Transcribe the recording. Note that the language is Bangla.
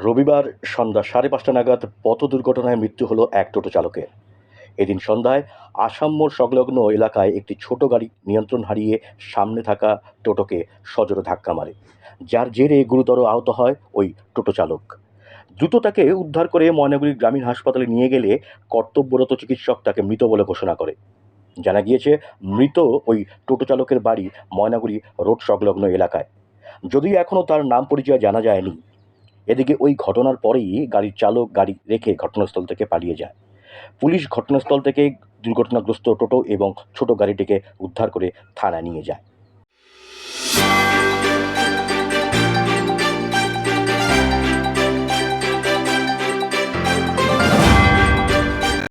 রবিবার সন্ধ্যা ৫:৩০ নাগাদ পথ দুর্ঘটনায় মৃত্যু হলো এক টোটো চালকের। এদিন সন্ধ্যায় আসাম মোড় সংলগ্ন এলাকায় একটি ছোট গাড়ি নিয়ন্ত্রণ হারিয়ে সামনে থাকা টোটোকে সজোরে ধাক্কা মারে, যার জেরে গুরুতর আহত হয় ওই টোটো চালক। দ্রুত তাকে উদ্ধার করে ময়নাগুড়ি গ্রামীণ হাসপাতালে নিয়ে গেলে কর্তব্যরত চিকিৎসক তাকে মৃত বলে ঘোষণা করে। জানা গিয়েছে, মৃত ওই টোটো চালকের বাড়ি ময়নাগুড়ি রোড সংলগ্ন এলাকায়, যদিও এখনও তার নাম পরিচয় জানা যায়নি। এদিকে ওই ঘটনার পরেই গাড়ির চালক গাড়ি রেখে ঘটনাস্থল থেকে পালিয়ে যায়। পুলিশ ঘটনাস্থল থেকে দুর্ঘটনাগ্রস্ত টোটো এবং ছোট গাড়িটিকে উদ্ধার করে থানায় নিয়ে যায়।